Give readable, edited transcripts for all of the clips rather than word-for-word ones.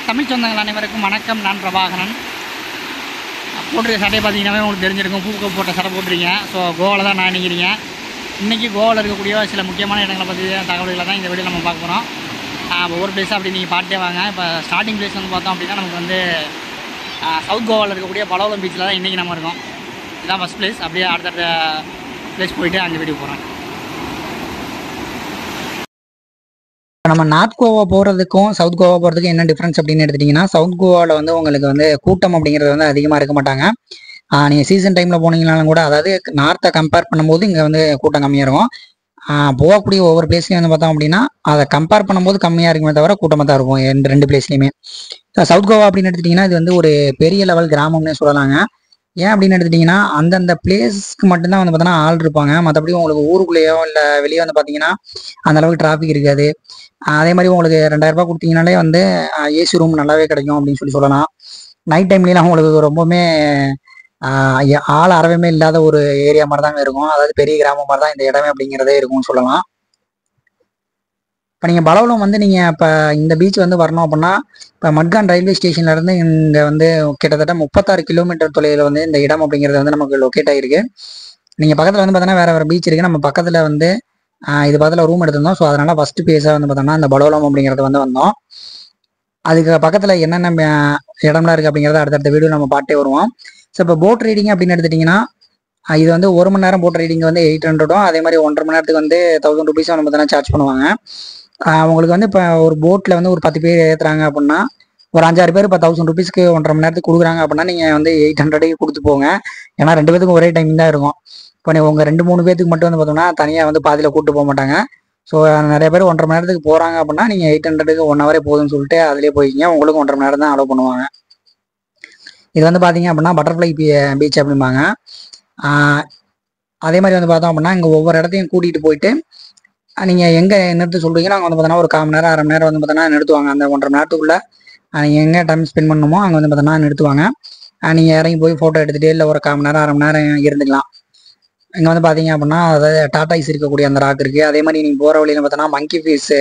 தமிழ் சொந்தங்கள் அனைவருக்கும் வணக்கம். நான் பிரபாகரன். போட்டிருக்க சட்டையை பார்த்தீங்கன்னாவே உங்களுக்கு தெரிஞ்சிருக்கும். பூக்க போட்ட சட்டை போட்டிருக்கீங்க. ஸோ கோவாவில் தான் நான் நினைக்கிறீங்க. இன்றைக்கி கோவாவில் இருக்கக்கூடிய சில முக்கியமான இடங்களை பற்றி தகவல்களை தான் இந்த வீடியோ நம்ம பார்க்க போகிறோம். ஒவ்வொரு பிளேஸாக அப்படி நீங்கள் பார்த்தே வாங்க. இப்போ ஸ்டார்டிங் பிளேஸ் வந்து பார்த்தோம் அப்படின்னா நமக்கு வந்து சவுத் கோவாவில் இருக்கக்கூடிய பலவலம் பீச்சில் தான் இன்றைக்கி நம்ம இருக்கோம். இதுதான் ஃபஸ்ட் பிளேஸ். அப்படியே அடுத்தடுத்த பிளேஸ் போயிட்டு அந்த வீடியோ போகிறோம். நம்ம நார்த் கோவா போகிறதுக்கும் சவுத் கோவா போகிறதுக்கும் என்ன டிஃப்ரென்ஸ் அப்படின்னு எடுத்துட்டிங்கன்னா, சவுத் கோவாவில் வந்து உங்களுக்கு வந்து கூட்டம் அப்படிங்கிறது வந்து அதிகமாக இருக்க மாட்டாங்க. நீங்கள் சீசன் டைமில் போனீங்கனாலும் கூட, அதாவது நார்த்தை கம்பேர் பண்ணும்போது இங்கே வந்து கூட்டம் கம்மியாக இருக்கும். போகக்கூடிய ஒவ்வொரு பிளேஸ்லையும் வந்து பார்த்தோம் அப்படின்னா அதை கம்பேர் பண்ணும்போது கம்மியாக இருக்குமே தவிர கூட்டமாக தான் இருக்கும் ரெண்டு பிளேஸ்லையுமே. சவுத் கோவா அப்படின்னு எடுத்துட்டிங்கன்னா இது வந்து ஒரு பெரிய லெவல் கிராமம்னே சொல்லலாங்க. ஏன் அப்படின்னு எடுத்துட்டிங்கன்னா அந்தந்த பிளேஸ்க்கு மட்டும்தான் வந்து பார்த்தோன்னா ஆள் இருப்பாங்க. மற்றபடி உங்களுக்கு ஊருக்குள்ளேயோ இல்லை வெளியே வந்து பார்த்தீங்கன்னா அந்தளவுக்கு டிராஃபிக் இருக்காது. அதே மாதிரி உங்களுக்கு 2000 ரூபாய் கொடுத்தீங்கனாலே வந்து ஏசி ரூம் நல்லாவே கிடைக்கும் அப்படின்னு சொல்லலாம். நைட் டைம்லாம் உங்களுக்கு ரொம்பவுமே ஆள் அறவே இல்லாத ஒரு ஏரியா மாதிரி தாங்க இருக்கும். அதாவது பெரிய கிராமம் மாதிரி தான் இந்த இடமே அப்படிங்கிறதே இருக்கும்னு சொல்லலாம். இப்போ நீங்கள் பலவலம் வந்து நீங்கள் இப்போ இந்த பீச் வந்து வரணும் அப்படின்னா, இப்போ மட்கான் ரயில்வே ஸ்டேஷன்லேருந்து இங்கே வந்து கிட்டத்தட்ட 36 கிலோமீட்டர் தொலைவில் வந்து இந்த இடம் அப்படிங்கிறது வந்து நமக்கு லொக்கேட் ஆகிருக்கு. நீங்கள் பக்கத்தில் வந்து பார்த்தோன்னா வேறு பீச் இருக்குது. நம்ம பக்கத்தில் வந்து இது பக்கத்தில் ரூம் எடுத்திருந்தோம். ஸோ அதனால் ஃபஸ்ட்டு பேஸாக வந்து பார்த்தோம்னா இந்த பலவலம் அப்படிங்கிறது வந்து வந்தோம். அதுக்கு பக்கத்தில் என்னென்ன இடம்லாம் இருக்குது அப்படிங்கிறத அடுத்தடுத்த வீடியோ நம்ம பாட்டே வருவோம். ஸோ இப்போ போட் ரைடிங் அப்படின்னு எடுத்துட்டிங்கன்னா இது வந்து 1 மணி நேரம் போட் ரைடிங் வந்து 800 அதே மாதிரி 1.5 மணி நேரத்துக்கு வந்து 1000 ரூபீஸும் நம்ம பார்த்தோன்னா சார்ஜ் பண்ணுவாங்க. அவங்களுக்கு வந்து இப்போ ஒரு போட்டில் வந்து ஒரு 10 பேர் ஏற்றுறாங்க அப்படின்னா ஒரு 5-6 பேர் இப்போ 1000 ரூபீஸ்க்கு 1.5 மணி நேரத்துக்கு கொடுக்குறாங்க அப்படின்னா நீங்கள் வந்து 800 கொடுத்து போங்க. ஏன்னா 2 பேத்துக்கும் ஒரே டைமிங் தான் இருக்கும். இப்போ உங்கள் 2-3 பேத்துக்கு மட்டும் வந்து பார்த்தோம்னா தனியாக வந்து பாதியில் கூப்பிட்டு போக மாட்டாங்க. ஸோ நிறைய பேர் 1.5 மணி நேரத்துக்கு போகிறாங்க அப்படின்னா நீங்கள் 800க்கு 1 ஹவரே போதும்னு சொல்லிட்டு அதிலே போய்க்கிங்க. உங்களுக்கு 1.5 மணி நேரம் தான் அலோவ் பண்ணுவாங்க. இது வந்து பார்த்தீங்க அப்படின்னா பட்டர்ஃப்ளை பீச் அப்படிம்பாங்க. அதே மாதிரி வந்து பார்த்தோம் அப்படின்னா இங்கே ஒவ்வொரு இடத்தையும் கூட்டிகிட்டு போயிட்டு நீங்கள் எங்கே நிறுத்த சொல்கிறீங்கன்னா அங்கே வந்து பார்த்தோன்னா ஒரு 1/4 மணி நேரம் 1/2 மணி நேரம் வந்து பார்த்தோன்னா நிறுத்துவாங்க. அந்த 1.5 மணி நேரத்துக்குள்ளே நீங்கள் எங்கே டைம் ஸ்பெண்ட் பண்ணணுமோ அங்கே வந்து பார்த்தோன்னா நிறுத்துவாங்க. நீங்கள் இறங்கி போய் ஃபோட்டோ எடுத்துகிட்டு இல்லை ஒரு 1/4 மணி நேரம் 1/2 மணி நேரம் இருந்துக்கலாம். இங்கே வந்து பார்த்தீங்க அப்படின்னா அதாவது டாட்டாய்ஸ் இருக்கக்கூடிய அந்த ராக் இருக்குது. அதே மாதிரி நீங்கள் போகிற வழியில் பார்த்தோன்னா மங்கி ஃபீஸ்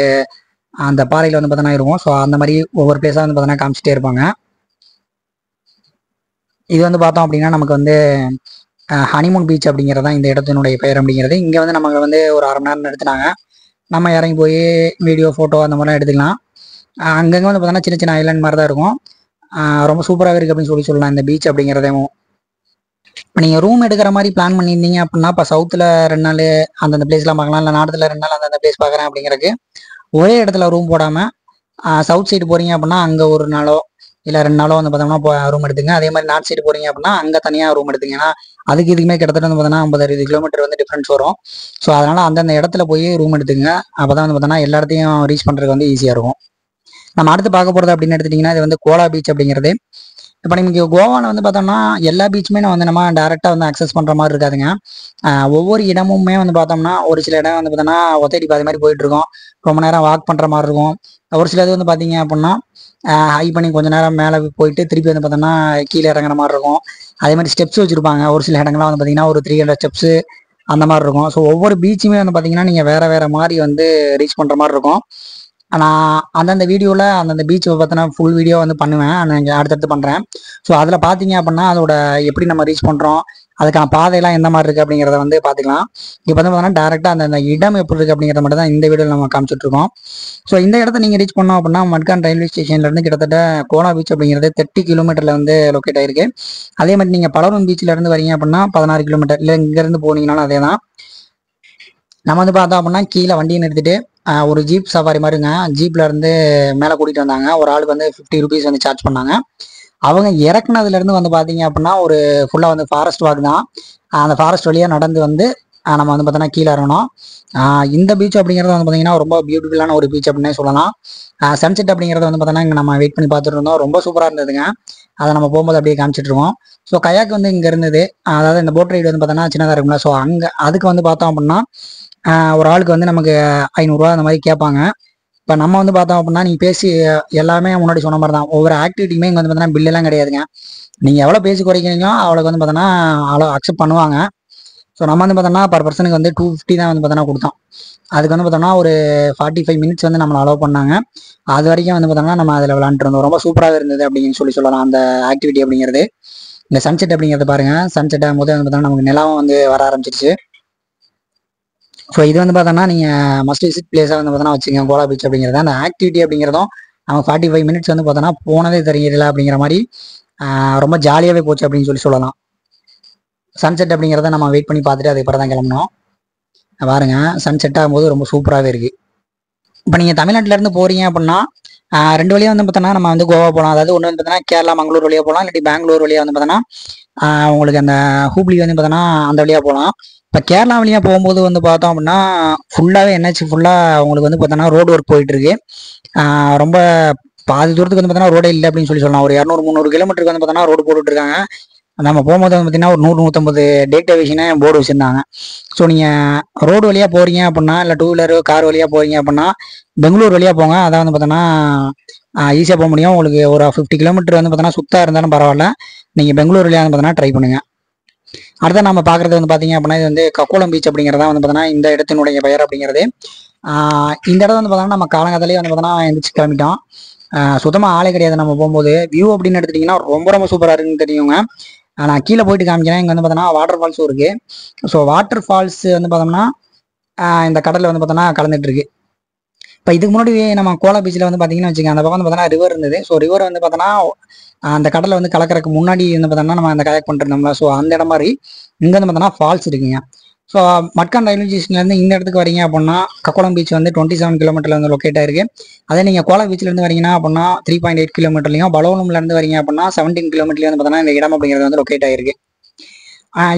அந்த பாறையில் வந்து பார்த்தோன்னா இருக்கும். ஸோ அந்த மாதிரி ஒவ்வொரு பிளேஸாக வந்து பார்த்தோன்னா காமிச்சிட்டே இருப்பாங்க. இது வந்து பார்த்தோம் அப்படின்னா நமக்கு வந்து ஹனிமூன் பீச் அப்படிங்கிறது தான் இந்த இடத்தினுடைய பெயர் அப்படிங்கிறது. இங்கே வந்து நமக்கு வந்து ஒரு 1/2 மணி நேரம் எடுத்துனாங்க. நம்ம இறங்கி போய் வீடியோ ஃபோட்டோ அந்த மாதிரிலாம் எடுத்துக்கலாம். அங்கங்கே வந்து பார்த்தோன்னா சின்ன சின்ன ஐலாண்ட் மாதிரி தான் இருக்கும். ரொம்ப சூப்பராகவே இருக்குது அப்படின்னு சொல்லலாம் இந்த பீச் அப்படிங்கிறதையும். இப்போ நீங்கள் ரூம் எடுக்கிற மாதிரி பிளான் பண்ணியிருந்தீங்க அப்படின்னா இப்போ சவுத்தில் 2 நாள் அந்தந்த பிளேஸ்லாம் பார்க்கலாம். இல்லை நார்த்தில் 2 நாள் அந்தந்த பிளேஸ் பார்க்குறேன் அப்படிங்கிறதுக்கு ஒரே இடத்துல ரூம் போடாமல் சவுத் சைடு போகிறீங்க அப்படின்னா அங்கே 1 நாளோ இல்லை 2 நாளோ வந்து பார்த்தோம்னா ரூம் எடுத்துங்க. அதே மாதிரி நார்த் சைடு போகிறீங்க அப்படின்னா அங்கே தனியாக ரூம் எடுத்துங்க. ஏன்னா அதுக்கு இதுக்குமே கிட்டத்தட்ட வந்து பார்த்தோன்னா 50-60 கிலோமீட்டர் வந்து டிஃப்ரென்ஸ் வரும். ஸோ அதனால் அந்தந்த இடத்துல போய் ரூம் எடுத்துங்க. அப்போ தான் வந்து பார்த்தோன்னா எல்லா இடத்தையும் ரீச் பண்ணுறதுக்கு வந்து ஈஸியாக இருக்கும். நம்ம அடுத்து பார்க்க போகிறது அப்படின்னு எடுத்துட்டிங்கன்னா இது வந்து கோலா பீச் அப்படிங்கிறது. இப்போ நீங்கள் கோவாவில் வந்து பார்த்தோம்னா எல்லா பீச்சுமே வந்து நம்ம டேரெக்டாக வந்து அக்சஸ் பண்ணுற மாதிரி இருக்காதுங்க. ஒவ்வொரு இடமுமே வந்து பார்த்தோம்னா ஒரு சில இடம் வந்து பார்த்தோன்னா ஒத்தடி பாதி மாதிரி போயிட்டுருக்கோம். ரொம்ப நேரம் வாக் பண்ணுற மாதிரி இருக்கும். ஒரு சிலது வந்து பார்த்தீங்க அப்படின்னா ஹை பண்ணி கொஞ்சம் நேரம் மேலே போயிட்டு திருப்பி வந்து பார்த்தோம்னா கீழே இறங்குற மாதிரி இருக்கும். அதே மாதிரி ஸ்டெப்ஸ் வச்சுருப்பாங்க. ஒரு சில இடங்கள்லாம் வந்து பார்த்தீங்கன்னா ஒரு 300 ஸ்டெப்ஸு அந்த மாதிரி இருக்கும். ஸோ ஒவ்வொரு பீச்சுமே வந்து பார்த்தீங்கன்னா நீங்கள் வேறு மாதிரி வந்து ரீச் பண்ணுற மாதிரி இருக்கும். நான் அந்தந்த வீடியோவில் அந்தந்த பீச்சை பார்த்தோன்னா ஃபுல் வீடியோ வந்து பண்ணுவேன். நான் அடுத்தடுத்து பண்ணுறேன். ஸோ அதில் பார்த்தீங்க அப்படின்னா அதோட எப்படி நம்ம ரீச் பண்ணுறோம், அதுக்கான பாதையெல்லாம் எந்த மாதிரி இருக்குது அப்படிங்கிறத வந்து பார்த்துக்கலாம். இப்போ வந்து பார்த்தோன்னா டேரெக்டாக அந்த இடம் எப்படி இருக்குது அப்படிங்கிறத மட்டும் தான் இந்த வீடியோவில் நம்ம காமிச்சிட்ருக்கோம். ஸோ இந்த இடத்த நீங்கள் ரீச் பண்ணோம் அப்படின்னா மட்கான் ரயில்வே ஸ்டேஷன்லேருந்து கிட்டத்தட்ட கோலா பீச் அப்படிங்கிறது 30 கிலோமீட்டரில் வந்து லொக்கேட் ஆகிருக்கு. அதே மாதிரி நீங்கள் பலவலம் பீச்சிலேருந்து வரீங்க அப்படின்னா 16 கிலோமீட்டர். இல்லை இங்கேருந்து போனீங்கனாலும் அதே தான். நம்ம வந்து பார்த்தோம் அப்படின்னா கீழே வண்டியை நிறுத்திட்டு ஒரு ஜீப் சஃபாரி மாதிரிங்க ஜீப்ல இருந்து மேலே கூட்டிகிட்டு வந்தாங்க. ஒரு ஆளுக்கு வந்து 50 ரூபீஸ் வந்து சார்ஜ் பண்ணாங்க. அவங்க இறக்குனதுலேருந்து வந்து பார்த்தீங்க அப்படின்னா ஒரு ஃபுல்லாக வந்து ஃபாரஸ்ட் வாக் தான். அந்த ஃபாரஸ்ட் வழியாக நடந்து வந்து நம்ம வந்து பார்த்தோன்னா கீழே இறங்கணும். இந்த பீச் அப்படிங்கிறது வந்து பார்த்தீங்கன்னா ரொம்ப பியூட்டிஃபுல்லான ஒரு பீச் அப்படின்னே சொல்லலாம். சன்செட் அப்படிங்கிறது வந்து பார்த்தோன்னா இங்கே நம்ம வெயிட் பண்ணி பார்த்துட்டு இருந்தோம். ரொம்ப சூப்பராக இருந்ததுங்க. அதை நம்ம போகும்போது அப்படியே காமிச்சிட்டு இருக்கோம். ஸோ கயாக் வந்து இங்கே இருந்தது. அதாவது இந்த போட் ரைடு வந்து பார்த்தோன்னா சின்னதாக இருக்கும்ல. ஸோ அங்கே அதுக்கு வந்து பார்த்தோம் அப்படின்னா ஒரு ஆளுக்கு வந்து நமக்கு 500 ரூபா அந்த மாதிரி கேட்பாங்க. இப்போ நம்ம வந்து பார்த்தோம் அப்படின்னா நீங்கள் பேசி எல்லாமே முன்னாடி சொன்ன மாதிரி தான். ஒவ்வொரு ஆக்டிவிட்டியுமே இங்கே வந்து பார்த்தோன்னா பில்லெல்லாம் கிடையாதுங்க. நீங்கள் எவ்வளோ பேசி குறைக்கிறீங்களோ அவளுக்கு வந்து பார்த்தோன்னா அவ்வளோ அக்செப்ட் பண்ணுவாங்க. ஸோ நம்ம வந்து பார்த்தோம்னா பர் பர்சனுக்கு வந்து 250 தான் வந்து பார்த்தோம்னா கொடுத்தோம். அதுக்கு வந்து பார்த்தோம்னா ஒரு 45 மினிட்ஸ் வந்து நம்மளை அலோவ் பண்ணாங்க. அது வரைக்கும் வந்து பார்த்தோம்னா நம்ம அதில் விளாண்டுட்டு இருந்தோம். ரொம்ப சூப்பராகவே இருந்தது அப்படின்னு சொல்லலாம் அந்த ஆக்டிவிட்டி அப்படிங்கிறது. இந்த சன்செட் அப்படிங்கிறது பாருங்க, சன்செட் ஆகும்போது வந்து பார்த்தோம்னா நமக்கு நிலாவும் வந்து வர ஆரம்பிச்சிருச்சு. ஸோ இது வந்து பார்த்தோம்னா நீங்கள் மஸ்ட் விசிட் பிளேஸாக வந்து பார்த்தோம்னா வச்சுங்க கோலா பீச் அப்படிங்கிறது. அந்த ஆக்டிவிட்டி அப்படிங்கிறதும் அவங்க 45 மினிட்ஸ் வந்து பார்த்தோம்னா போனதே தெரியல அப்படிங்கிற மாதிரி ரொம்ப ஜாலியாகவே போச்சு அப்படின்னு சொல்லலாம். சன்செட் அப்படிங்கிறத நம்ம வெயிட் பண்ணி பார்த்துட்டு அதுக்கப்புறம் தான் கிளம்பணும். பாருங்க சன்செட் ஆகும்போது ரொம்ப சூப்பராகவே இருக்குது. இப்போ நீங்கள் தமிழ்நாட்டிலேருந்து போகிறீங்க அப்படின்னா 2 வழியாக வந்து பார்த்தோன்னா நம்ம வந்து கோவா போகலாம். அதாவது ஒன்று வந்து பார்த்தோன்னா கேரளா மங்களூர் வழியாக போகலாம், இல்லாட்டி பெங்களூர் வழியாக வந்து பார்த்தோன்னா உங்களுக்கு அந்த ஹூப்ளி வந்து பார்த்தோன்னா அந்த வழியாக போகலாம். இப்போ கேரளா வழியாக போகும்போது வந்து பார்த்தோம் அப்படின்னா ஃபுல்லாகவே என்ஹெச் ஃபுல்லாக உங்களுக்கு வந்து பார்த்தோன்னா ரோடு ஒர்க் போயிட்டுருக்கு. ரொம்ப பாதி தூரத்துக்கு வந்து பார்த்தோன்னா ரோடே இல்லை அப்படின்னு சொல்லலாம். ஒரு 200-300 கிலோமீட்டருக்கு வந்து பார்த்தோன்னா ரோடு போட்டுட்ருக்காங்க. நம்ம போகும்போது வந்து பார்த்தீங்கன்னா ஒரு 100-150 டேக் டேவிஷனே போர்டு வச்சுருந்தாங்க. ஸோ நீங்கள் ரோடு வழியாக போகிறீங்க அப்படின்னா இல்லை 2 வீலரு கார் வழியாக போகிறீங்க அப்படின்னா பெங்களூர் வழியாக போங்க. அதான் வந்து பார்த்தோன்னா ஈஸியாக போக முடியும். உங்களுக்கு ஒரு 50 கிலோமீட்டர் வந்து பார்த்தோன்னா சுத்தா இருந்தாலும் பரவாயில்ல, நீங்கள் பெங்களூர் வழியாக வந்து பார்த்தோன்னா ட்ரை பண்ணுங்கள். அடுத்த நம்ம பார்க்குறது வந்து பார்த்தீங்க அப்படின்னா இது வந்து கக்கோலம் பீச் அப்படிங்கிறதா வந்து பார்த்தோன்னா இந்த இடத்தினுடைய பெயர் அப்படிங்கிறது. இந்த இடம் வந்து பார்த்தோன்னா நம்ம காலங்காலத்திலேயே வந்து பார்த்தோன்னா எந்திரிச்சு கிளம்பிட்டோம். சுத்தமாக ஆளே கிடையாது. நம்ம போகும்போது வியூ அப்படின்னு எடுத்துட்டிங்கன்னா ரொம்ப ரொம்ப சூப்பராக இருக்குன்னு தெரியுங்க. நான் கீழே போயிட்டு காமிக்கிறேன். இங்கே வந்து பார்த்தோன்னா வாட்டர் ஃபால்ஸும் இருக்குது. ஸோ வாட்டர் ஃபால்ஸ் வந்து பார்த்தோம்னா இந்த கடலில் வந்து பார்த்தோன்னா கலந்துட்டு இருக்கு. இப்போ இதுக்கு முன்னாடி நம்ம கோலா பீச்சில் வந்து பார்த்தீங்கன்னு வச்சுக்கோங்க, அந்த பக்கம் வந்து பார்த்தோன்னா ரிவர் இருந்தது. ஸோ ரிவர் வந்து பார்த்தோன்னா அந்த கடலை வந்து கலக்கிறதுக்கு முன்னாடி வந்து பார்த்தோம்னா நம்ம அந்த கலெக்ட் பண்ணிருந்தோம்ல, ஸோ அந்த இடம் மாதிரி இங்கே வந்து பார்த்தோன்னா ஃபால்ஸ் இருக்குங்க. ஸோ மட்கான் ரயில்வே ஸ்டேஷன்லேருந்து இந்த இடத்துக்கு வரீங்க அப்படின்னா கக்கோலம் பீச் வந்து 27 கிலோமீட்டரில் வந்து லொக்கேட் ஆயிருக்கு. அதே நீங்கள் கோலா பீச்சிலேருந்து வரீங்கன்னா அப்படின்னா 3.8 கிலோமீட்டர்லையும், பலோனம்லேருந்து வரீங்க அப்படின்னா 17 கிலோமீட்டர்லையும் வந்து பார்த்தோன்னா இந்த இடம் அப்படிங்கிறது வந்து லொக்கேட் ஆயிருக்கு.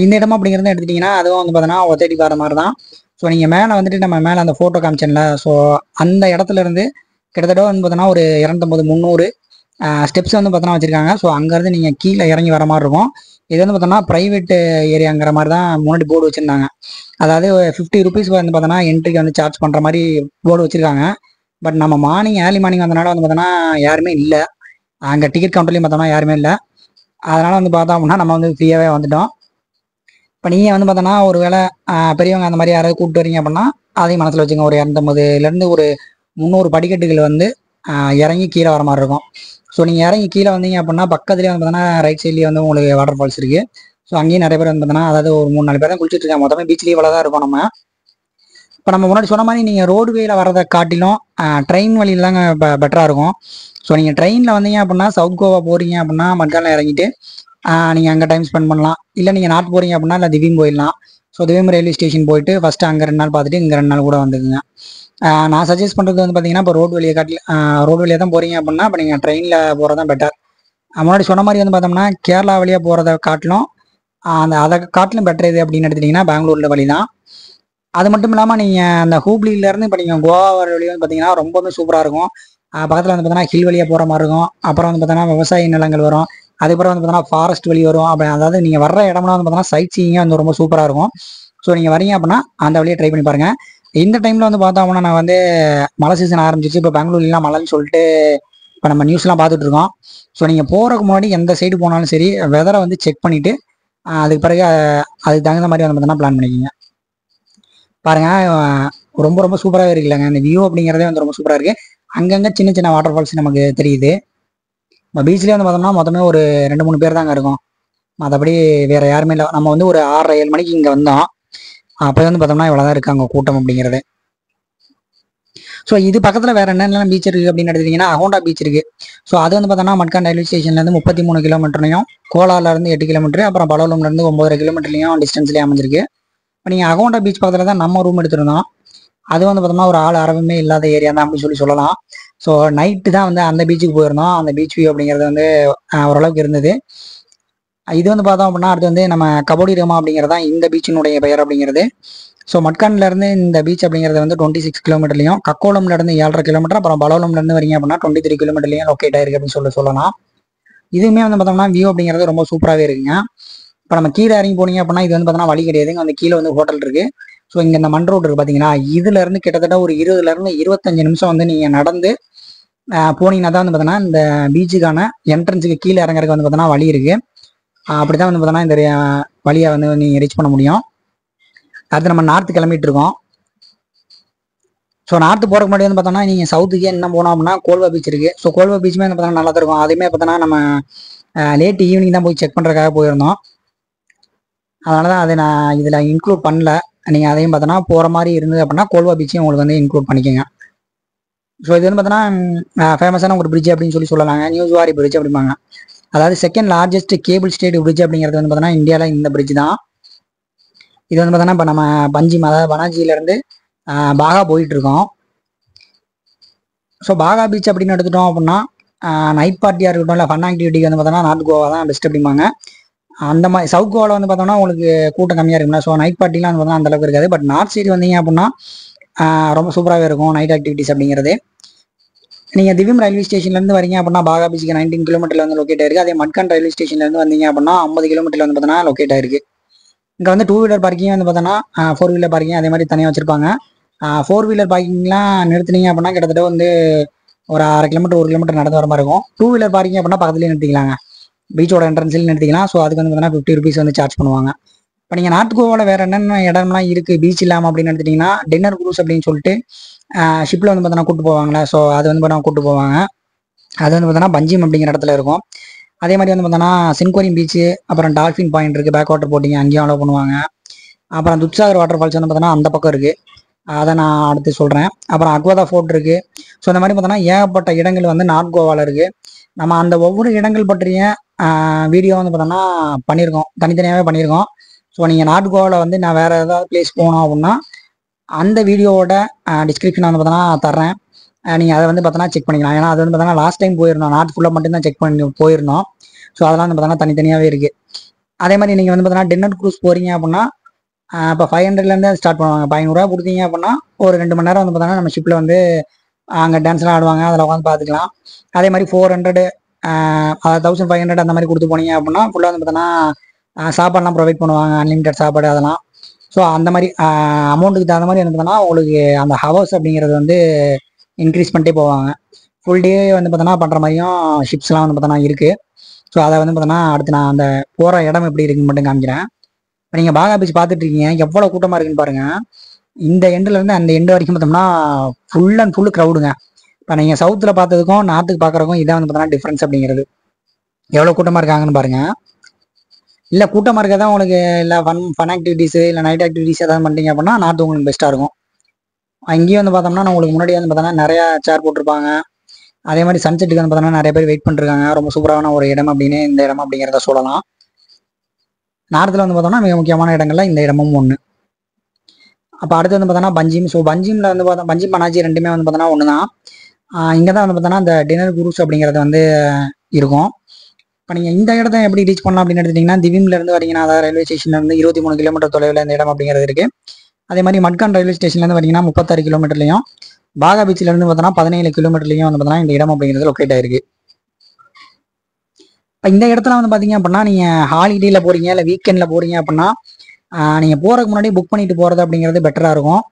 இந்த இடம் அப்படிங்கிறது எடுத்துட்டிங்கன்னா அதுவும் வந்து பார்த்தோன்னா ஒத்தடி வர மாதிரி தான். ஸோ நீங்கள் மேலே வந்துட்டு நம்ம மேலே அந்த ஃபோட்டோ காமிச்சேன்ல, ஸோ அந்த இடத்துல இருந்து கிட்டத்தட்ட வந்து பார்த்தோன்னா ஒரு 250-300 ஸ்டெப்ஸ் வந்து பார்த்தோன்னா வச்சுருக்காங்க. ஸோ அங்கேருந்து நீங்கள் கீழே இறங்கி வர மாதிரி இருக்கும். இது வந்து பார்த்தோன்னா ப்ரைவேட் ஏரியாங்கிற மாதிரி தான் முன்னாடி போர்டு வச்சுருந்தாங்க. அதாவது 50 ருபீஸ் வந்து பார்த்தோன்னா என்ட்ரிக்கு வந்து சார்ஜ் பண்ணுற மாதிரி போர்டு வச்சுருக்காங்க. பட் நம்ம ஏர்லி மார்னிங் வந்தனால வந்து பார்த்தோன்னா யாருமே இல்லை. அங்கே டிக்கெட் கவுண்டர்லையும் பார்த்தோன்னா யாருமே இல்லை. அதனால் வந்து பார்த்தோம் அப்படின்னா நம்ம வந்து ஃப்ரீயாகவே வந்துட்டோம். இப்போ நீங்கள் வந்து பார்த்தோன்னா ஒரு வேளை பெரியவங்க அந்த மாதிரி யாராவது கூப்பிட்டு வரீங்க அப்படின்னா அதையும் மனசில் வச்சுங்க. ஒரு 250லேருந்து ஒரு 300 படிக்கட்டுகள் வந்து இறங்கி கீழே வர மாதிரி இருக்கும். ஸோ நீங்கள் இறங்கி கீழே வந்தீங்க அப்படின்னா பக்கத்துலேயே வந்து பார்த்தோன்னா ரைட் சைட்லேயே வந்து உங்களுக்கு வாட்டர் ஃபால்ஸ் இருக்குது. ஸோ அங்கேயும் நிறைய பேர் வந்து பார்த்தோன்னா அதாவது ஒரு 3-4 பேர் தான் குளிச்சுட்டு இருக்காங்க. மொத்தமே பீச்லேயே இவ்வளோ தான் இருக்கும். இப்போ நம்ம முன்னாடி சொன்ன மாதிரி நீங்கள் ரோடு வேல வரதை காட்டிலும் ட்ரெயின் வழியில் தாங்க பெட்டராக இருக்கும். ஸோ நீங்கள் ட்ரெயினில் வந்தீங்க அப்படின்னா சவுத் கோவா போகிறீங்க அப்படின்னா மட்கானில் இறங்கிட்டு நீங்கள் அங்கே டைம் ஸ்பெண்ட் பண்ணலாம். இல்லை நீங்கள் நார்த் போகிறீங்க அப்படின்னா இல்லை திவீம் போயிடலாம். ஸோ திவீம் ரயில்வே ஸ்டேஷன் போயிட்டு ஃபஸ்ட்டு அங்கே 2 நாள் பார்த்துட்டு இங்கே 2 நாள் கூட வந்துக்குங்க. நான் சஜஸ்ட் பண்ணுறது வந்து பார்த்தீங்கன்னா இப்போ ரோடு வழியாக தான் போகிறீங்க அப்படின்னா இப்போ நீங்கள் ட்ரெயினில் போகிறது தான் பெட்டர். முன்னாடி சொன்ன மாதிரி வந்து பார்த்தோம்னா கேரளா வழியாக போகிறத காட்டிலும் அதை காட்டிலும் பெட்டர் இது அப்படின்னு எடுத்துட்டிங்கன்னா பெங்களூரில் வழி தான். அது மட்டும் இல்லாமல் நீங்கள் அந்த ஹூப்ளியிலேருந்து இப்போ நீங்கள் கோவா வர வழி வந்து பார்த்தீங்கன்னா ரொம்பவே சூப்பராக இருக்கும். பக்கத்தில் வந்து பார்த்தீங்கன்னா ஹில் வழியாக போகிற மாதிரி இருக்கும். அப்புறம் வந்து பார்த்தீங்கன்னா விவசாய நிலங்கள் வரும். அதுக்கப்புறம் வந்து பார்த்தீங்கன்னா ஃபாரஸ்ட் வழி வரும். அப்படி அதாவது நீங்கள் வர்ற இடம்லாம் வந்து பார்த்தீங்கன்னா சைட் சீயிங்காக வந்து ரொம்ப சூப்பராக இருக்கும். ஸோ நீங்கள் வரீங்க அப்படின்னா அந்த வழியை ட்ரை பண்ணி பாருங்கள். இந்த டைமில் வந்து பார்த்தோம்னா நான் வந்து மழை சீசன் ஆரம்பிச்சிச்சு. இப்போ பெங்களூர்லாம் மழைன்னு சொல்லிட்டு இப்போ நம்ம நியூஸ்லாம் பார்த்துட்டு இருக்கோம். ஸோ நீங்கள் போகிறதுக்கு முன்னாடி எந்த சைடு போனாலும் சரி வெதரை வந்து செக் பண்ணிவிட்டு அதுக்கு பிறகு அதுக்கு தகுந்த மாதிரி வந்து பார்த்தீங்கன்னா பிளான் பண்ணிக்கிங்க. பாருங்க ரொம்ப ரொம்ப சூப்பராகவே இருக்குல்லங்க. இந்த வியூ அப்படிங்கிறதே வந்து ரொம்ப சூப்பராக இருக்குது. அங்கங்கே சின்ன சின்ன வாட்டர் ஃபால்ஸ் நமக்கு தெரியுது. இப்போ பீச்லேயே வந்து பார்த்தோம்னா மொத்தமே ஒரு 2-3 பேர் தாங்க இருக்கும். மற்றபடி வேறு யாருமே இல்லை. நம்ம வந்து ஒரு 6-7 மணிக்கு இங்கே வந்தோம். அப்போ வந்து பார்த்தோம்னா இவ்வளோ தான் இருக்காங்க கூட்டம் அப்படிங்கிறது. ஸோ இது பக்கத்தில் வேறு என்னென்ன பீச் இருக்குது அப்படின்னு எடுத்துட்டிங்கன்னா அகோண்டா பீச் இருக்குது. ஸோ அது வந்து பார்த்தோம்னா மட்கான் ரயில்வே ஸ்டேஷன்லேருந்து 33 கிலோமீட்டர்லையும், கோலார்லேருந்து 8 கிலோமீட்டர், அப்புறம் பலோலம்லேருந்து 9.5 கிலோமீட்டர்லையும் டிஸ்டன்ஸ்லேயே அமைஞ்சிருக்கு. இப்போ நீங்கள் அகோண்டா பீச் பக்கத்தில் தான் நம்ம ரூம் எடுத்துருந்தோம். அது வந்து பார்த்தோம்னா ஒரு ஆள் அரவமே இல்லாத ஏரியா தான் அப்படின்னு சொல்லலாம். ஸோ நைட்டு தான் வந்து அந்த பீச்சுக்கு போயிருந்தோம். அந்த பீச் வியூ அப்படிங்கிறது வந்து ஓரளவுக்கு இருந்தது. இது வந்து பார்த்தோம் அப்படின்னா அடுத்து வந்து நம்ம கபோடி ரமா அப்படிங்கிறது தான் இந்த பீச்சினுடைய பெயர் அப்படிங்கிறது. ஸோ மட்கான்லேருந்து இந்த பீச் அப்படிங்கிறது வந்து 26 கிலோமீட்டர்லையும், கக்கோலம்லேருந்து 7.5 கிலோமீட்டர், அப்புறம் பலோலம்லேருந்து வரீங்க அப்படின்னா 23 கிலோமீட்டர்லையும் லொக்கேட் ஆயிருக்கு அப்படின்னு சொல்லலாம். இதுவுமே வந்து பார்த்தோம்னா வியூ அப்படிங்கிறது ரொம்ப சூப்பராகவே இருக்குங்க. இப்போ நம்ம கீழே இறங்கி போனீங்க அப்படின்னா இது வந்து பார்த்தோம்னா வழி கிடையாதுங்க. அந்த கீழே வந்து ஹோட்டல் இருக்குது. ஸோ இங்கே இந்த மண் ரோடு இருக்குது பார்த்தீங்களா, இதுலேருந்து கிட்டத்தட்ட ஒரு 20-25 நிமிஷம் வந்து நீங்கள் நடந்து போனீங்கன்னா தான் வந்து பார்த்தோன்னா இந்த பீச்சுக்கான என்ட்ரன்ஸுக்கு கீழே இறங்குறதுக்கு வந்து பார்த்தோன்னா வழி இருக்குது. அப்படி தான் வந்து பார்த்தோன்னா இந்த வழியை வந்து நீங்கள் ரீச் பண்ண முடியும். அடுத்து நம்ம நார்த்து கிளம்பிட்டு இருக்கோம். ஸோ நார்த்து போகிறக்கு முன்னாடி வந்து பார்த்தோம்னா நீங்கள் சவுத்துக்கே என்ன போனோம் அப்படின்னா கோல்வா பீச் இருக்குது. ஸோ கோல்வா பீச்சுமே வந்து பார்த்தோம்னா நல்லா தான் இருக்கும். அதுவுமே பார்த்தோன்னா நம்ம லேட் ஈவினிங் தான் போய் செக் பண்ணுறதுக்காக போயிருந்தோம். அதனால தான் அதை நான் இதில் இன்க்ளூட் பண்ணல. நீங்கள் அதையும் பார்த்தோன்னா போகிற மாதிரி இருந்தது அப்படின்னா கோல்வா பீச்சையும் உங்களுக்கு வந்து இன்க்ளூட் பண்ணிக்கோங்க. ஸோ இது வந்து பார்த்தோன்னா ஃபேமஸான ஒரு பிரிட்ஜ் அப்படின்னு சொல்லாங்க. நியூஸ்வாரி பிரிட்ஜ் அப்படிம்பாங்க. அதாவது second largest cable stayed bridge அப்படிங்கிறது வந்து பார்த்தோன்னா இந்தியாவில் இந்த பிரிட்ஜ் தான். இது வந்து பார்த்தோன்னா இப்போ நம்ம பஞ்சிம், அதாவது பனாஜியிலேருந்து பாகா போயிட்டு இருக்கோம். ஸோ பாகா பீச் அப்படின்னு எடுத்துட்டோம் அப்படின்னா நைட் பார்ட்டியாக இருக்கட்டும், இல்லை ஃபன் ஆக்டிவிட்டிக்கு வந்து பார்த்தோன்னா நார்த் கோவா தான் பெஸ்ட் அப்படிம்பாங்க. அந்த மாதிரி சவுத் கோவாவில் வந்து பார்த்தோம்னா உங்களுக்கு கூட்டம் கம்மியாக இருக்குங்களா. ஸோ நைட் பார்ட்டிலாம் வந்து பார்த்தோன்னா அந்தளவுக்கு இருக்காது. பட் நார்த் சைடு வந்தீங்க அப்படின்னா ரொம்ப சூப்பராகவே இருக்கும் நைட் ஆக்டிவிட்டிஸ் அப்படிங்கிறது. நீங்கள் திவிம் ரயில்வே ஸ்டேஷன்லேருந்து வரீங்க அப்படின்னா பாகா பீச்சுக்கு 19 கிலோமீட்டரில் வந்து லொக்கேட் ஆயிருக்கு. அதே மட்கான் ரயில்வே ஸ்டேஷன்லேருந்து வந்தீங்க அப்படின்னா 50 கிலோமீட்டரில் வந்து பார்த்தோன்னா லொக்கேட் ஆயிருக்கு. இங்கே வந்து 2 வீலர் பார்க்கிங் வந்து பார்த்தோன்னா 4 வீலர் பார்க்கிங் அதே மாதிரி தனியாக வச்சிருப்பாங்க. 4 வீலர் பார்க்கிங்லாம் நிறுத்துனீங்க அப்படின்னா கிட்டத்தட்ட வந்து ஒரு 1/2 கிலோமீட்டர் 1 கிலோமீட்டர் நடந்து வர மாதிரி இருக்கும். 2 வீலர் பார்க்கிங் அப்படின்னா பக்கத்துலேயே நிறுத்திக்கலாங்க. பீச்சோட என்ட்ரன்ஸில் நிறுத்திக்கலாம். ஸோ அதுக்கு வந்து பார்த்தீங்கன்னா 50 ருபீஸ் வந்து சார்ஜ் பண்ணுவாங்க. இப்போ நீங்கள் நார்த் கோவாவில் வேறு என்னென்ன இடம்லாம் இருக்குது பீச் இல்லாமல் அப்படின்னு எடுத்துட்டிங்கன்னா டின்னர் குரூஸ் அப்படின்னு சொல்லிட்டு ஷிப்பில் வந்து பார்த்தோன்னா கூப்பிட்டு போவாங்களே. ஸோ அது வந்து பார்த்தா கூப்பிட்டு போவாங்க. அது வந்து பார்த்தோன்னா பஞ்சிம் அப்படிங்கிற இடத்துல இருக்கும். அதே மாதிரி வந்து பார்த்தோன்னா சின்கோரியம் பீச்சு, அப்புறம் டால்ஃபின் பாயிண்ட் இருக்குது, பேக் வாட்டர் போட்டிங்க அங்கேயும் அலோவ் பண்ணுவாங்க. அப்புறம் துத்சாகர் வாட்டர் ஃபால்ஸ் வந்து பார்த்தோன்னா அந்த பக்கம் இருக்குது. அதை நான் அடுத்து சொல்கிறேன். அப்புறம் அக்வதா ஃபோர்ட் இருக்குது. ஸோ இந்த மாதிரி பார்த்தோன்னா ஏகப்பட்ட இடங்கள் வந்து நார்த் கோவாவில் இருக்குது. நம்ம அந்த ஒவ்வொரு இடங்கள் பற்றிய வீடியோ வந்து பார்த்தோன்னா பண்ணியிருக்கோம், தனித்தனியாகவே பண்ணியிருக்கோம். ஸோ நீங்கள் நார்த் கோவாவில் வந்து நான் வேறு ஏதாவது பிளேஸ் போகணும் அப்படின்னா அந்த வீடியோவோட டிஸ்கிரிப்ஷன் வந்து பார்த்தோன்னா தர்றேன். நீங்கள் அதை வந்து பார்த்தோன்னா செக் பண்ணிக்கலாம். ஏன்னா அது வந்து பார்த்தோன்னா லாஸ்ட் டைம் போயிருந்தோம், நார்த் ஃபுல்லாக மட்டும்தான் செக் பண்ணி போயிருந்தோம். ஸோ அதெல்லாம் வந்து பார்த்தோன்னா தனித்தனியாகவே இருக்குது. அதே மாதிரி நீங்கள் வந்து பார்த்தோன்னா டின்னர் க்ரூஸ் போகிறீங்க அப்படின்னா இப்போ 500லேருந்து ஸ்டார்ட் பண்ணுவாங்க. இப்போ 500 கொடுத்தீங்க அப்படின்னா ஒரு 2 மணி நேரம் வந்து பார்த்தோன்னா நம்ம ஷிப்பில் வந்து அங்கே டான்ஸ்லாம் ஆடுவாங்க, அதில் உட்காந்து பார்த்துக்கலாம். அதே மாதிரி 400 1500 அந்த மாதிரி கொடுத்து போனீங்க அப்படின்னா ஃபுல்லாக வந்து பார்த்தோன்னா சாப்பாடுலாம் ப்ரொவைட் பண்ணுவாங்க, அன்லிமிட்டட் சாப்பாடு அதெல்லாம். ஸோ அந்த மாதிரி அமௌண்ட்டுக்கு தகுந்த மாதிரி வந்து பார்த்தோன்னா உங்களுக்கு அந்த ஹவர்ஸ் அப்படிங்கிறது வந்து இன்க்ரீஸ் பண்ணிட்டே போவாங்க. ஃபுல் டே வந்து பார்த்தோன்னா பண்ணுற மாதிரியும் ஷிப்ஸ்லாம் வந்து பார்த்தோன்னா இருக்குது. ஸோ அதை வந்து பார்த்தோன்னா அடுத்து நான் அந்த போகிற இடம் எப்படி இருக்குன்னு மட்டும் காமிக்கிறேன். இப்போ நீங்கள் பாகா பீச் பார்த்துட்டு இருக்கீங்க, எவ்வளோ கூட்டமாக இருக்குன்னு பாருங்கள். இந்த எண்டுலேருந்து அந்த எண்டு வரைக்கும் பார்த்தோம்னா ஃபுல் அண்ட் ஃபுல் க்ரௌடுங்க. இப்போ நீங்கள் சவுத்தில் பார்த்ததுக்கும் நார்த்துக்கு பார்க்குறதுக்கும் இதான் வந்து பார்த்தோன்னா டிஃப்ரென்ஸ் அப்படிங்கிறது. எவ்வளோ கூட்டமாக இருக்காங்கன்னு பாருங்கள். இல்லை கூட்டமாக இருக்க தான் உங்களுக்கு இல்லை ஃபன் ஆக்டிவிட்டீஸு இல்லை நைட் ஆக்டிவிட்டீஸ் எதாவது பண்ணிட்டீங்க அப்படின்னா நார்த் உங்களுக்கு பெஸ்ட்டாக இருக்கும். அங்கேயும் வந்து பார்த்தோம்னா உங்களுக்கு முன்னாடி வந்து பார்த்தோன்னா நிறையா சேர் போட்டிருப்பாங்க. அதே மாதிரி சன்செட்டுக்கு வந்து பார்த்தோன்னா நிறைய பேர் வெயிட் பண்ணிருக்காங்க. ரொம்ப சூப்பரான ஒரு இடம் அப்படின்னு இந்த இடம் அப்படிங்கிறத சொல்லலாம். நார்த்தில் வந்து பார்த்தோம்னா மிக முக்கியமான இடங்கள்ல இந்த இடமும் ஒன்று. அப்போ அடுத்து வந்து பார்த்தோன்னா பஞ்சிம். ஸோ பஞ்சிமில் வந்து பார்த்தோம் பஞ்சிம் பனாஜி ரெண்டுமே வந்து பார்த்தோன்னா ஒன்று தான். இங்கே தான் வந்து பார்த்தோன்னா இந்த டின்னர் குரூஸ் அப்படிங்கிறது வந்து இருக்கும். இப்போ நீங்கள் இந்த இடத்த எப்படி ரீச் பண்ணலாம் அப்படின்னு எடுத்துட்டிங்கன்னா திவிம்லேருந்து வரீங்கன்னா அதாவது ரயில்வே ஸ்டேஷன்லேருந்து 23 கிலோமீட்டர் தொலைவில் இந்த இடம் அப்படிங்கிறது இருக்குது. அதே மாதிரி மட்கான் ரயில்வே ஸ்டேஷன்லேருந்து வரீங்கன்னா 36 கிலோமீட்டர்லையும், பாகா பீச்சிலேருந்து பார்த்தோன்னா 17 கிலோமீட்டர்லையும் வந்து பார்த்தோன்னா இந்த இடம் அப்படிங்கிறது லொக்கேட் ஆயிருக்கு. இப்போ இந்த இடத்துல வந்து பார்த்தீங்க அப்படின்னா நீங்கள் ஹாலிடேயில் போகிறீங்க இல்லை வீக்கெண்டில் போகிறீங்க அப்படின்னா நீங்கள் போகிறதுக்கு முன்னாடி புக் பண்ணிட்டு போகிறது அப்படிங்கிறது பெட்டராக இருக்கும்.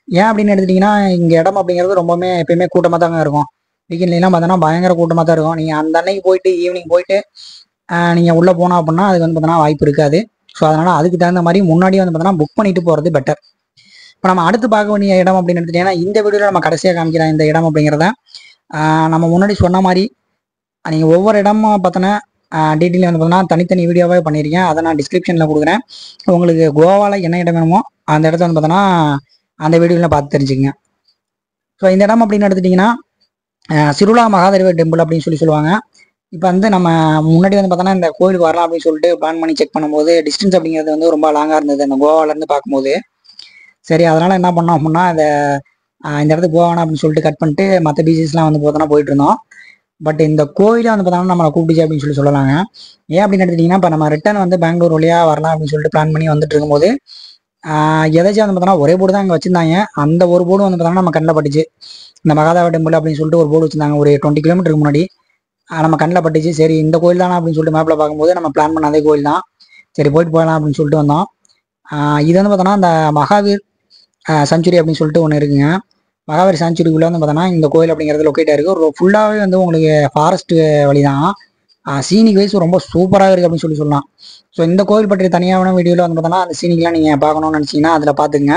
ஏன் அப்படின்னு எடுத்துட்டிங்கன்னா இங்கே இடம் அப்படிங்கிறது ரொம்பவுமே எப்பயுமே கூட்டமாக தாங்க இருக்கும். வீக்கெண்ட்லாம் பார்த்தோன்னா பயங்கர கூட்டமாக தான் இருக்கும். நீங்கள் அந்த அன்னைக்கு போயிட்டு ஈவினிங் போயிட்டு நீங்கள் உள்ளே போனோம் அப்படின்னா அதுக்கு வந்து பார்த்தோன்னா வாய்ப்பு இருக்காது. ஸோ அதனால் அதுக்கு தகுந்த மாதிரி முன்னாடியே வந்து பார்த்தோன்னா புக் பண்ணிட்டு போகிறது பெட்டர். இப்போ நம்ம அடுத்து பார்க்க வேண்டிய இடம் அப்படின்னு எடுத்துட்டிங்கன்னா இந்த வீடியோவில் நம்ம கடைசியாக காமிக்கிறோம் இந்த இடம் அப்படிங்கிறத. நம்ம முன்னாடி சொன்ன மாதிரி நீங்கள் ஒவ்வொரு இடமா பார்த்தோன்னா டீட்டெயில் வந்து பார்த்தோன்னா தனித்தனி வீடியோவாக பண்ணியிருக்கேன். அதை நான் டிஸ்கிரிப்ஷனில் கொடுக்குறேன். உங்களுக்கு கோவாவில் என்ன இடம் வேணுமோ அந்த இடத்த வந்து பார்த்தோன்னா அந்த வீடியோவில் பார்த்து தெரிஞ்சுக்கங்க. ஸோ இந்த இடம் அப்படின்னு எடுத்துட்டிங்கன்னா சிருலா மகாதேவ டெம்பிள் அப்படின்னு சொல்லுவாங்க. இப்போ வந்து நம்ம முன்னாடி வந்து பார்த்தோன்னா இந்த கோயிலுக்கு வரலாம் அப்படின்னு சொல்லிட்டு பிளான் பண்ணி செக் பண்ணும்போது டிஸ்டன்ஸ் அப்படிங்கிறது வந்து ரொம்ப லாங்காக இருந்தது அந்த கோவாலேருந்து பார்க்கும்போது. சரி அதனால் என்ன பண்ணோம் அப்படின்னா இந்த இடத்துக்கு போவானா அப்படின்னு சொல்லிட்டு கட் பண்ணிட்டு மற்ற பீச்சஸ்லாம் வந்து பார்த்தோன்னா போயிட்டு இருந்தோம். பட் இந்த கோயிலே வந்து பார்த்தோன்னா நம்மளை கூப்பிட்டுச்சு அப்படின்னு சொல்லலாங்க. ஏன் அப்படின்னு எடுத்துட்டிங்கன்னா இப்போ நம்ம ரிட்டர்ன் வந்து பெங்களூர் வழியாக வரலாம் அப்படின்னு சொல்லிட்டு பிளான் பண்ணி வந்துட்டு இருக்கும்போது எதாச்சும் வந்து பார்த்தோன்னா ஒரே போர்டு தான் அங்கே வச்சுருந்தாங்க. அந்த ஒரு போர்டு வந்து பார்த்தோன்னா நம்ம கண்ணில் பட்டுச்சு. இந்த மகாதேவ டெம்பிள் அப்படின்னு சொல்லிட்டு ஒரு போர்டு வச்சுருந்தாங்க ஒரு 20 கிலோமீட்டருக்கு முன்னாடி. நம்ம கண்ணில் பட்டுச்சு. சரி இந்த கோயில் தானே அப்படின்னு சொல்லிட்டு மேப்பில் பார்க்கும்போது நம்ம பிளான் பண்ண அதே கோயில் தான். சரி போயிட்டு போகலாம் அப்படின்னு சொல்லிட்டு வந்தோம். இது வந்து பார்த்தோன்னா இந்த மகாவீர் செஞ்சுரி அப்படின்னு சொல்லிட்டு ஒன்று இருக்குங்க. மகாவீர் செஞ்சுரிக்குள்ளே வந்து பார்த்தோன்னா இந்த கோயில் அப்படிங்கிறது லொக்கேட் ஆயிருக்கு. ஒரு ஃபுல்லாகவே வந்து உங்களுக்கு ஃபாரஸ்ட் வழி தான். சீனிக் வைஸ் ரொம்ப சூப்பராக இருக்குது அப்படின்னு சொல்லலாம். ஸோ இந்த கோவில் பற்றி தனியான வீடியோவில் வந்து பார்த்தோன்னா அந்த சீனிக்லாம் நீங்கள் பார்க்கணும்னு நினச்சிங்கன்னா அதில் பார்த்துங்க.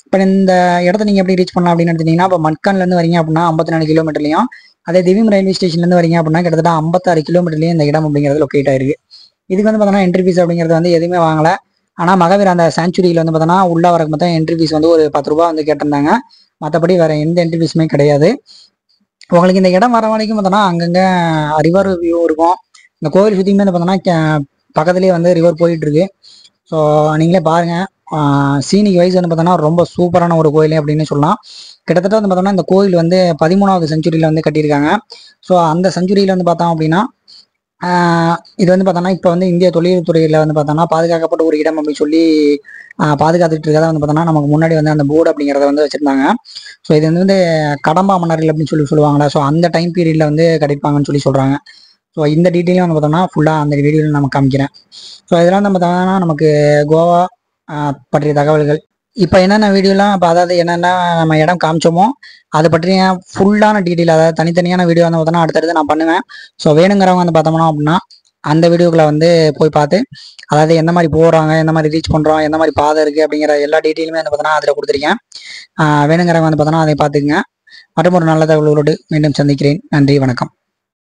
இப்போ இந்த இடத்த நீங்கள் எப்படி ரீச் பண்ணலாம் அப்படின்னு எடுத்துட்டிங்கன்னா, இப்போ மட்கான்லேருந்து வரீங்க அப்படின்னா 54 கிலோமீட்டர்லையும், அதே திவிம் ரயில்வே ஸ்டேஷன்லேருந்து வரீங்க அப்படின்னா கிட்டத்தட்ட 56 கிலோமீட்டர்லையும் இந்த இடம் அப்படிங்கிறது லொக்கேட் ஆயிருக்கு. இதுக்கு வந்து பார்த்தோன்னா என்ட்ரி ஃபீஸ் அப்படிங்கிறது வந்து எதுவுமே வாங்கலை. ஆனால் மகாவீர் அந்த சாங்சுரியில் வந்து பார்த்தோன்னா உள்ள வரக்கு மொத்தம் என்ட்ரி ஃபீஸ் வந்து ஒரு 10 ரூபா வந்து கேட்டிருந்தாங்க. மற்றபடி வேறு எந்த என்ட்ரி ஃபீஸுமே கிடையாது. உங்களுக்கு இந்த இடம் வர வரைக்கும் பார்த்தோன்னா அங்கங்கே ரிவர் வியூ இருக்கும். இந்த கோவில் சுற்றியுமே வந்து பார்த்தோன்னா பக்கத்துலேயே வந்து ரிவர் போயிட்டு இருக்கு. ஸோ நீங்களே பாருங்கள். சீனிக் வைஸ் வந்து பார்த்தோன்னா ரொம்ப சூப்பரான ஒரு கோயில் அப்படின்னு சொல்லலாம். கிட்டத்தட்ட வந்து பார்த்தோம்னா இந்த கோயில் வந்து 13வது செஞ்சுரியில் வந்து கட்டியிருக்காங்க. ஸோ அந்த செஞ்சுரியில் வந்து பார்த்தோம் அப்படின்னா இது வந்து பார்த்தோன்னா இப்போ வந்து இந்திய தொழில்துறையில் வந்து பார்த்தோன்னா பாதுகாக்கப்பட்ட ஒரு இடம் அப்படின்னு சொல்லி பாதுகாத்துட்டு இருக்கதை வந்து பார்த்தோன்னா நமக்கு முன்னாடி வந்து அந்த போர்டு அப்படிங்கிறத வந்து வச்சுருந்தாங்க. ஸோ இது வந்து கடம்பா மன்னர்கள் அப்படின்னு சொல்லுவாங்களா. ஸோ அந்த டைம் பீரியடில் வந்து கட்டிப்பாங்கன்னு சொல்லி சொல்கிறாங்க. ஸோ இந்த டீட்டெயிலும் வந்து பார்த்தோம்னா ஃபுல்லாக அந்த வீடியோவில் நம்ம காமிக்கிறேன். ஸோ இதெல்லாம் வந்து பார்த்தோம்னா நமக்கு கோவா பற்றிய தகவல்கள். இப்போ என்னென்ன வீடியோலாம் இப்போ அதாவது என்னென்ன நம்ம இடம் காமிச்சோமோ அதை பற்றிய ஃபுல்லான டீட்டெயில், அதாவது தனித்தனியான வீடியோ வந்து பார்த்தோன்னா அடுத்தடுத்து நான் பண்ணுவேன். ஸோ வேணுங்கிறவங்க வந்து பார்த்தோம்னா அப்படின்னா அந்த வீடியோக்களை வந்து போய் பார்த்து, அதாவது எந்த மாதிரி போகிறாங்க, எந்த மாதிரி ரீச் பண்ணுறோம், எந்த மாதிரி பாதை இருக்குது அப்படிங்கிற எல்லா டீட்டெயிலுமே வந்து பார்த்தோன்னா அதில் கொடுத்துருக்கேன். வேணுங்கிறவங்க வந்து பார்த்தோன்னா அதை பார்த்துக்குங்க. மற்றும் ஒரு நல்ல தகவல்களோடு மீண்டும் சந்திக்கிறேன். நன்றி, வணக்கம்.